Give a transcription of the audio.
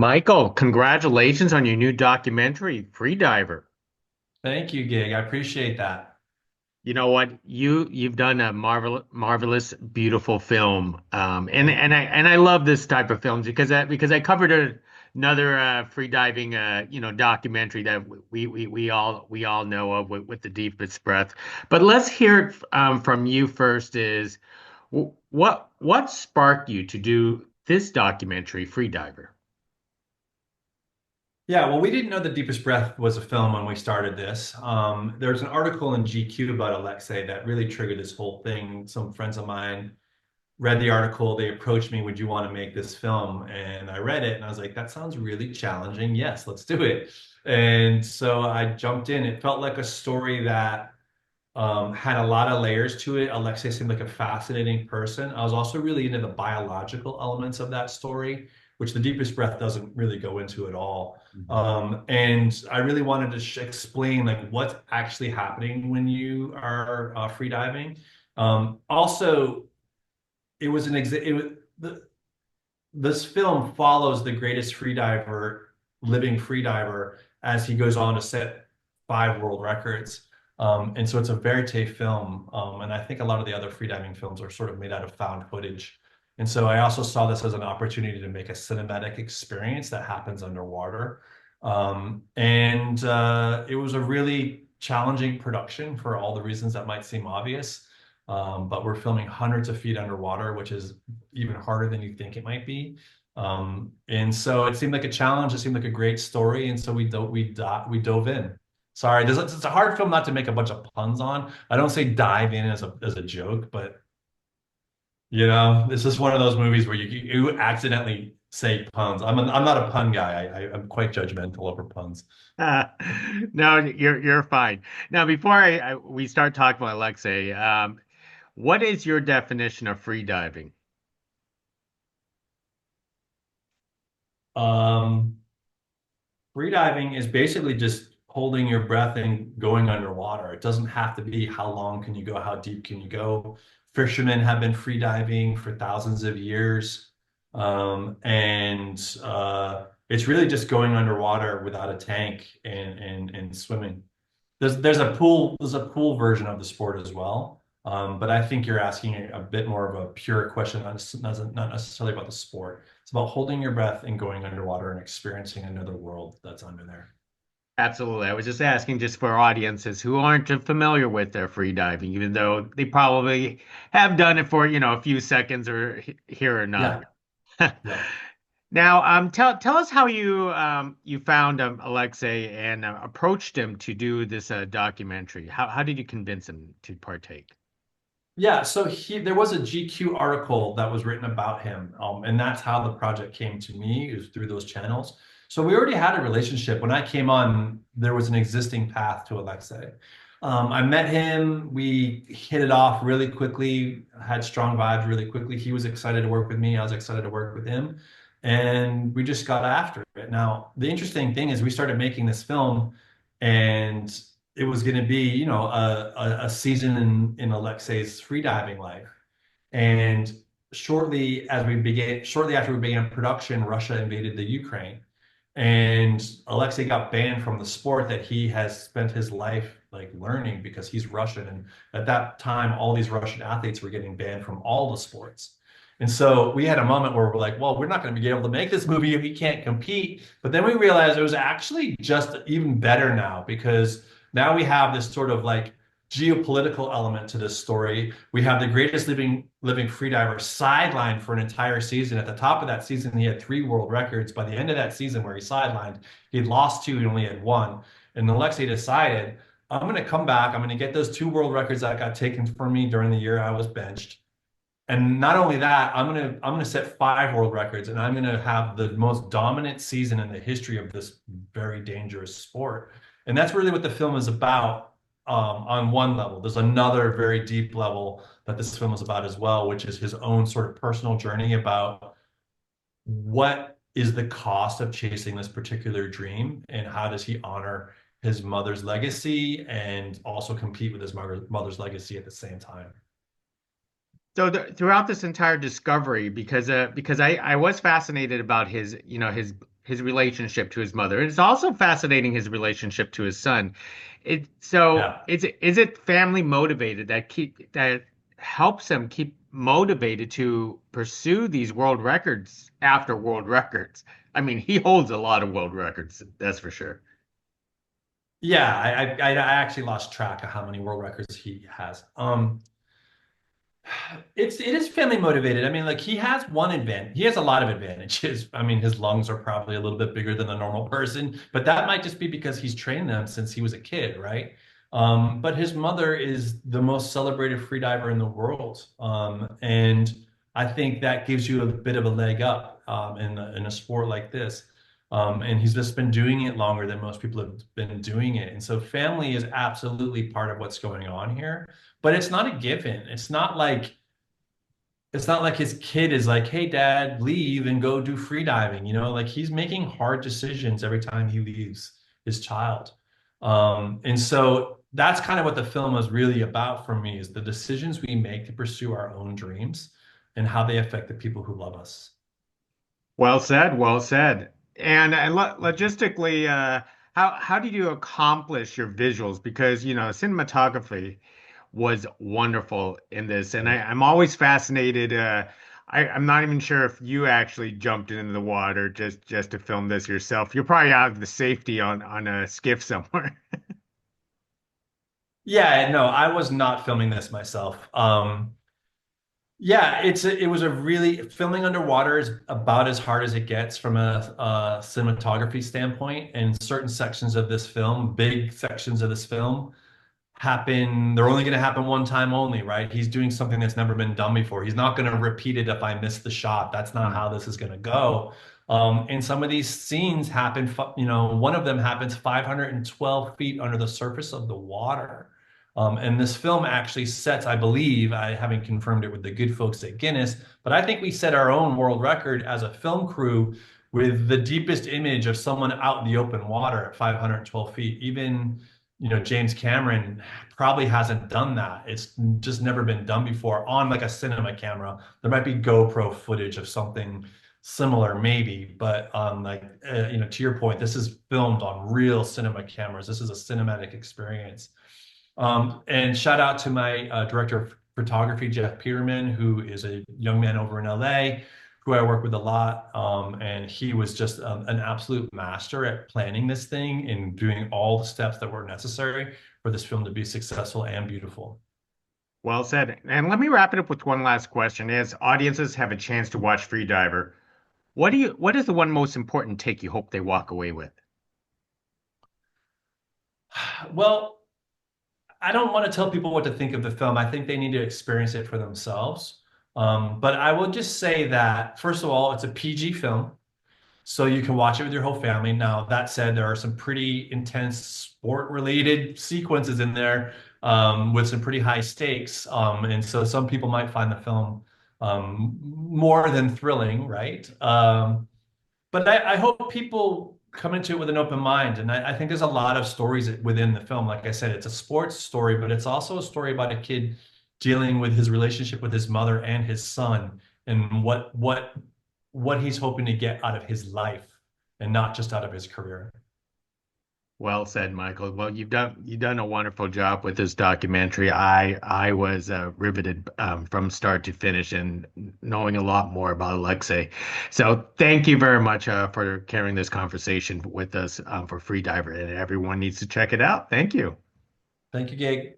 Michael, congratulations on your new documentary, Freediver. Thank you, Gig. I appreciate that. You know what? You've done a marvelous, beautiful film. Thank you. And I love this type of films because I covered another freediving documentary that we all know of with the deepest breath. But let's hear it from you first. What sparked you to do this documentary, Freediver? Yeah, well, we didn't know The Deepest Breath was a film when we started this. There's an article in GQ about Alexei that really triggered this whole thing. Some friends of mine read the article. They approached me, would you want to make this film? And I read it and I was like, that sounds really challenging. Yes, let's do it. And so I jumped in. It felt like a story that had a lot of layers to it. Alexei seemed like a fascinating person. I was also really into the biological elements of that story, which The Deepest Breath doesn't really go into at all. And I really wanted to explain like what's actually happening when you are free diving. Also, it was an exa- it was this film follows the greatest freediver, living freediver, as he goes on to set 5 world records. And so it's a verite film. And I think a lot of the other freediving films are sort of made out of found footage. And so I also saw this as an opportunity to make a cinematic experience that happens underwater. And it was a really challenging production for all the reasons that might seem obvious. But we're filming hundreds of feet underwater, which is even harder than you think it might be. And so it seemed like a challenge. It seemed like a great story, and so we dove in. Sorry, it's a hard film not to make a bunch of puns on. I don't say dive in as a joke, but this is one of those movies where you accidentally say puns. I'm not a pun guy. I'm quite judgmental over puns. Uh, no, you're fine. Now, before we start talking about Alexei, what is your definition of free diving? Um, Freediving is basically just holding your breath and going underwater. It doesn't have to be how long can you go, how deep can you go. Fishermen have been freediving for thousands of years. And it's really just going underwater without a tank and swimming. There's a pool version of the sport as well. But I think you're asking a bit more of a pure question, not necessarily about the sport. It's about holding your breath and going underwater and experiencing another world that's under there. Absolutely. I was just asking just for audiences who aren't familiar with their free diving, even though they probably have done it for, a few seconds or here or not. Yeah, yeah. Now, tell us how you found Alexei and approached him to do this documentary. How did you convince him to partake? Yeah, so there was a GQ article that was written about him, and that's how the project came to me, is through those channels. So we already had a relationship. When I came on, there was an existing path to Alexei. I met him, we hit it off really quickly, had strong vibes really quickly. He was excited to work with me, I was excited to work with him, and we just got after it. Now, the interesting thing is we started making this film, and it was going to be, a season in Alexei's freediving life. And shortly after we began production, Russia invaded the Ukraine. And Alexei got banned from the sport that he has spent his life like learning because he's Russian. And at that time, all these Russian athletes were getting banned from all the sports. And so we had a moment where we're like, well, we're not going to be able to make this movie if we can't compete. But then we realized it was actually just even better now because now we have this sort of like geopolitical element to this story. We have the greatest living freediver sidelined for an entire season. At the top of that season, he had 3 world records. By the end of that season, where he sidelined, he'd lost 2, he only had 1. And Alexei decided, I'm going to come back. I'm going to get those 2 world records that got taken from me during the year I was benched. And not only that, I'm gonna set 5 world records, and I'm gonna have the most dominant season in the history of this very dangerous sport. And that's really what the film is about. On one level, there's another very deep level that this film is about as well, which is his own sort of personal journey about what is the cost of chasing this particular dream, and how does he honor his mother's legacy and also compete with his mother's legacy at the same time. So throughout this entire discovery, because I was fascinated about his his relationship to his mother. And it's also fascinating his relationship to his son. So Yeah. is it family motivated that helps him keep motivated to pursue these world records after world records? I mean, he holds a lot of world records, that's for sure. Yeah, I actually lost track of how many world records he has. It is family motivated. I mean, like he has one advantage. He has a lot of advantages. I mean, his lungs are probably a little bit bigger than a normal person, but that might just be because he's trained them since he was a kid, right? But his mother is the most celebrated freediver in the world, and I think that gives you a bit of a leg up in a sport like this. And he's just been doing it longer than most people have been doing it, and so family is absolutely part of what's going on here. But it's not a given. It's not like his kid is like, "Hey, dad, leave and go do free diving." Like he's making hard decisions every time he leaves his child. And so that's kind of what the film is really about for me is the decisions we make to pursue our own dreams and how they affect the people who love us. Well said, well said. And logistically, how did you accomplish your visuals? Because, cinematography was wonderful in this, and I'm always fascinated. I'm not even sure if you actually jumped into the water just to film this yourself. You're probably out of the safety on a skiff somewhere. Yeah, no, I was not filming this myself. Yeah, it was a really filming underwater is about as hard as it gets from a cinematography standpoint. And certain sections of this film, big sections of this film, they're only going to happen one time only, right? He's doing something that's never been done before. He's not going to repeat it if I miss the shot. That's not Hmm. how this is going to go. And some of these scenes happen, one of them happens 512 feet under the surface of the water. And this film actually sets, I believe, I haven't confirmed it with the good folks at Guinness, but I think we set our own world record as a film crew with the deepest image of someone out in the open water at 512 feet. Even James Cameron probably hasn't done that. It's just never been done before on like a cinema camera. There might be GoPro footage of something similar, maybe, but to your point, this is filmed on real cinema cameras. This is a cinematic experience. And shout out to my director of photography, Jeff Peterman, who is a young man over in LA, who I work with a lot. And he was just an absolute master at planning this thing and doing all the steps that were necessary for this film to be successful and beautiful. Well said. And let me wrap it up with one last question. As audiences have a chance to watch Freediver, what is the one most important take you hope they walk away with? Well, I don't want to tell people what to think of the film. I think they need to experience it for themselves. But I will just say that, first of all, it's a PG film. So you can watch it with your whole family. Now, that said, there are some pretty intense sport-related sequences in there with some pretty high stakes. And so some people might find the film more than thrilling, right? But I hope people come into it with an open mind. And I think there's a lot of stories within the film. Like I said, it's a sports story, but it's also a story about a kid dealing with his relationship with his mother and his son and what he's hoping to get out of his life and not just out of his career. Well said, Michael. Well, you've done a wonderful job with this documentary. I was riveted from start to finish and knowing a lot more about Alexei. So thank you very much for carrying this conversation with us for Freediver, and everyone needs to check it out. Thank you. Thank you, Gage.